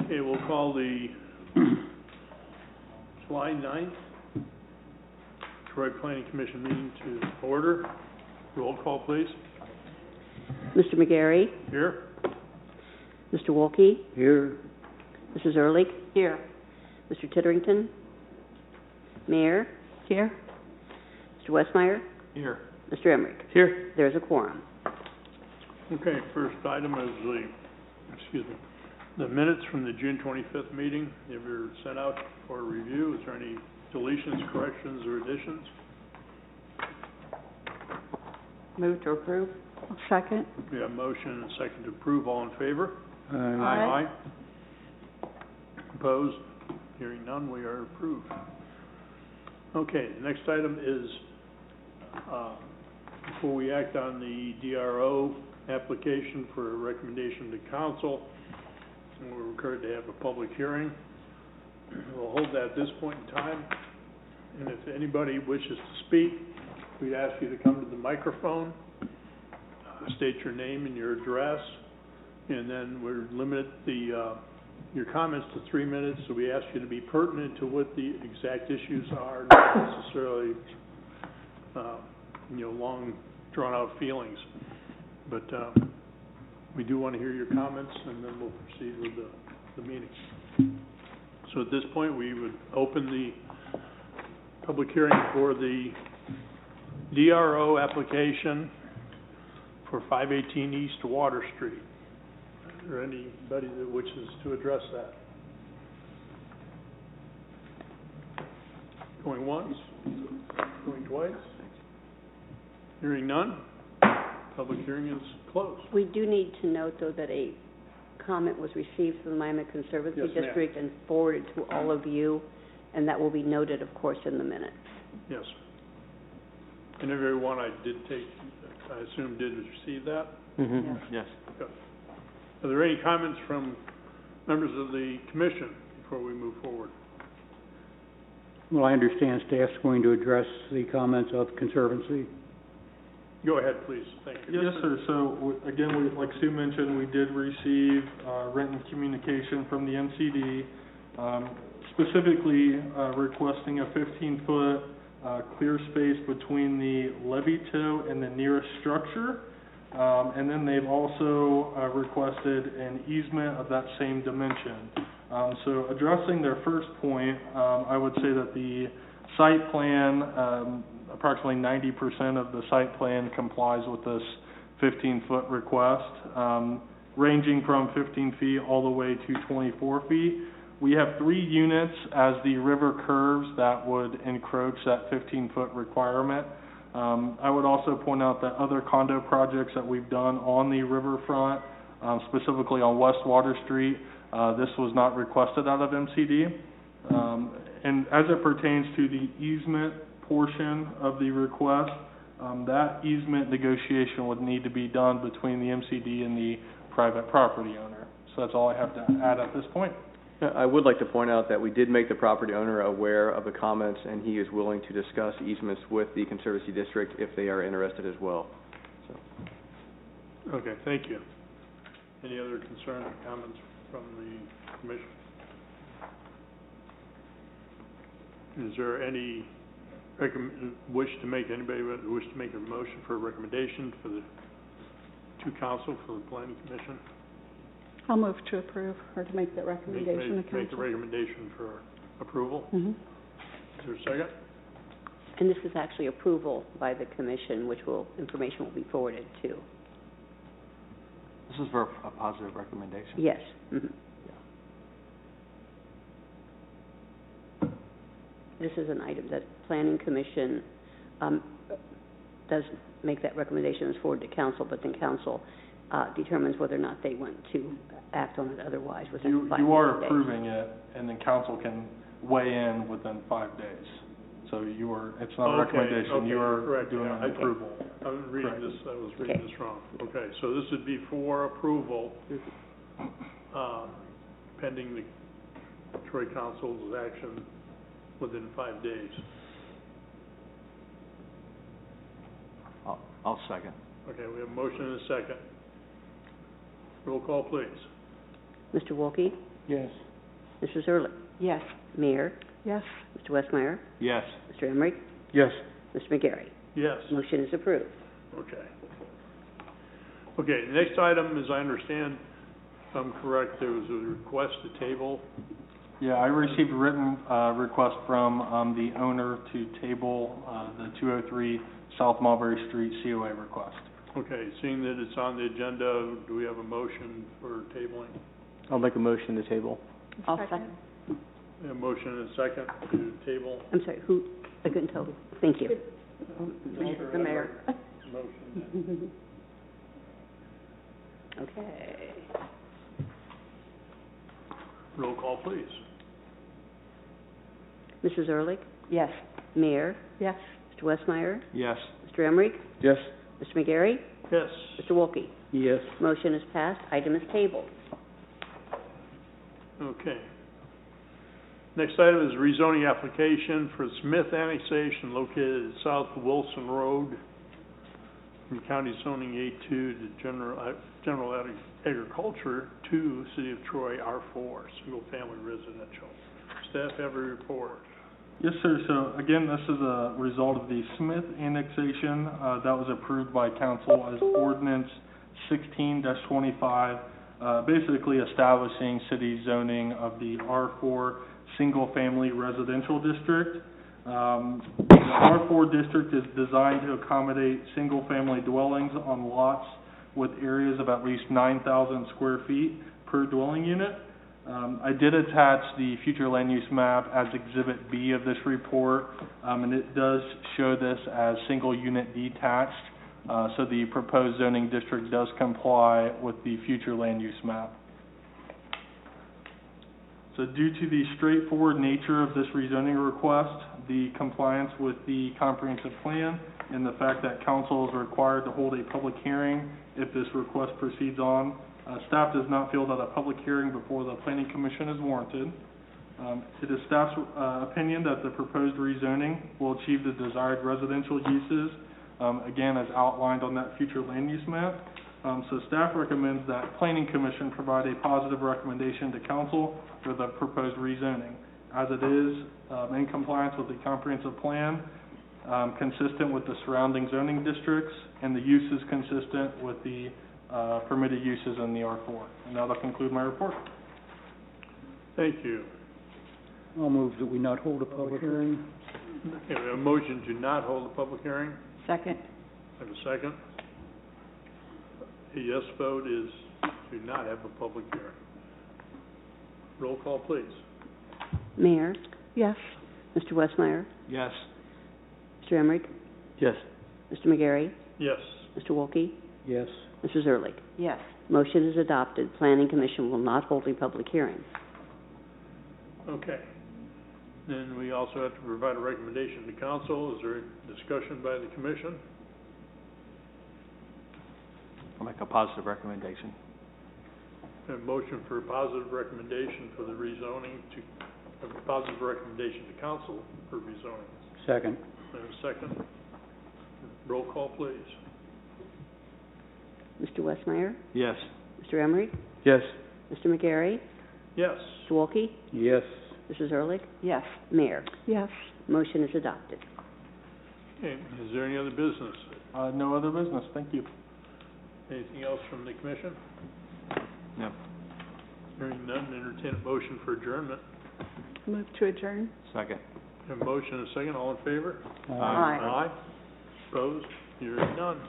Okay, we'll call the July 9th Troy Planning Commission meeting to order. Roll call, please. Mr. McGarry. Here. Mr. Wolke. Here. Mrs. Ehrlich. Here. Mr. Titterington. Mayor. Here. Mr. Westmeyer. Here. Mr. Emmerich. Here. There's a quorum. Okay, first item is the minutes from the June 25th meeting. They were sent out for review. Is there any deletions, corrections, or additions? Move to approve. Second. We have a motion and a second to approve. All in favor? Aye. Opposed? Hearing none, we are approved. Okay, the next item is before we act on the DRO application for a recommendation to council, we're required to have a public hearing. We'll hold that at this point in time, and if anybody wishes to speak, we'd ask you to come to the microphone, state your name and your address, and then we're limited your comments to 3 minutes, so we ask you to be pertinent to what the exact issues are, not necessarily long drawn-out feelings. But we do want to hear your comments, and then we'll proceed with the meeting. So at this point, we would open the public hearing for the DRO application for 518 East Water Street. Is there anybody that wishes to address that? Going once? Going twice? Hearing none? Public hearing is closed. We do need to note, though, that a comment was received from the Miami Conservancy District and forwarded to all of you, and that will be noted, of course, in the minutes. Yes. And everyone I assume did receive that? Mm-hmm. Yes. Yes. Okay. Are there any comments from members of the commission before we move forward? Well, I understand staff's going to address the comments of the Conservancy. Go ahead, please. Thank you. Yes, sir. So, again, like Sue mentioned, we did receive written communication from the MCD, specifically requesting a 15-foot clear space between the levee toe and the nearest structure. And then they've also requested an easement of that same dimension. So addressing their first point, I would say that the site plan, approximately 90% of the site plan complies with this 15-foot request, ranging from 15 feet all the way to 24 feet. We have 3 units as the river curves that would encroach that 15-foot requirement. I would also point out that other condo projects that we've done on the riverfront, specifically on West Water Street, this was not requested out of MCD. And as it pertains to the easement portion of the request, that easement negotiation would need to be done between the MCD and the private property owner. So that's all I have to add at this point. I would like to point out that we did make the property owner aware of the comments, and he is willing to discuss easements with the Conservancy District if they are interested as well. So. Okay, thank you. Any other concerns or comments from the commission? Is there any wish to make a motion for a recommendation for to council for the Planning Commission? I'll move to approve, or to make that recommendation to council. Make the recommendation for approval. Mm-hmm. Is there a second? And this is actually approval by the commission, which information will be forwarded to. This is for a positive recommendation. Yes. Mm-hmm. This is an item that Planning Commission does make that recommendation as forwarded to council, but then council determines whether or not they want to act on it otherwise within 5 days. You are approving it, and then council can weigh in within 5 days. So it's not a recommendation. Okay, you are correct. doing an approval. I was reading this wrong. Okay, so this would be for approval, pending the Troy Council's action within 5 days. I'll second. Okay, we have a motion and a second. Roll call, please. Mr. Wolke? Yes. Mrs. Ehrlich? Yes. Mayor? Yes. Mr. Westmeyer? Yes. Mr. Emery? Yes. Mr. McGarry? Yes. Motion is approved. Okay. Okay, the next item, as I understand, if I'm correct, there was a request to table. Yeah, I received a written, request from, the owner to table, the 203 South Mulberry Street COA request. Okay, seeing that it's on the agenda, do we have a motion for tabling? I'll make a motion to table. I'll second. A motion and a second to table. I'm sorry, who, I couldn't tell. Thank you. The mayor. Motion. Okay. Roll call, please. Mrs. Ehrlich? Yes. Mayor? Yes. Mr. Westmeyer? Yes. Mr. Emery? Yes. Mr. McGarry? Yes. Mr. Wolke? Yes. Motion is passed. Item is tabled. Okay. Next item is rezoning application for Smith Annexation located at South Wilson Road from County Zoning A2 to General Agriculture to City of Troy R4, Single Family Residential. Staff have a report. Yes, sir. So again, this is a result of the Smith annexation, that was approved by council as ordinance 16-25, basically establishing city zoning of the R4 single-family residential district. The R4 district is designed to accommodate single-family dwellings on lots with areas of at least 9,000 square feet per dwelling unit. I did attach the future land use map as Exhibit B of this report, and it does show this as single unit detached, so the proposed zoning district does comply with the future land use map. So due to the straightforward nature of this rezoning request, the compliance with the comprehensive plan, and the fact that council is required to hold a public hearing if this request proceeds on, staff does not feel that a public hearing before the planning commission is warranted. It is staff's opinion that the proposed rezoning will achieve the desired residential uses, again as outlined on that future land use map. So staff recommends that planning commission provide a positive recommendation to council for the proposed rezoning, as it is in compliance with the comprehensive plan, consistent with the surrounding zoning districts, and the use is consistent with the permitted uses in the R4. And that'll conclude my report. Thank you. I'll move that we not hold a public hearing. Okay, we have a motion to not hold a public hearing. Second. Have a second. A yes vote is to not have a public hearing. Roll call, please. Mayor? Yes. Mr. Westmeyer? Yes. Mr. Emery? Yes. Mr. McGarry? Yes. Mr. Wolke? Yes. Mrs. Ehrlich? Yes. Motion is adopted. Planning Commission will not hold a public hearing. Okay. Then we also have to provide a recommendation to council. Is there discussion by the commission? I'll make a positive recommendation. A motion for a positive recommendation for the rezoning a positive recommendation to council for rezoning. Second. And a second. Roll call, please. Mr. Westmeyer? Yes. Mr. Emery? Yes. Mr. McGarry? Yes. Mr. Wolke? Yes. Mrs. Ehrlich? Yes. Mayor? Yes. Motion is adopted. Okay, is there any other business? No other business. Thank you. Anything else from the commission? No. Hearing none, entertain a motion for adjournment. Move to adjourn. Second. A motion and a second, all in favor? Aye. Aye. Opposed? Hearing none.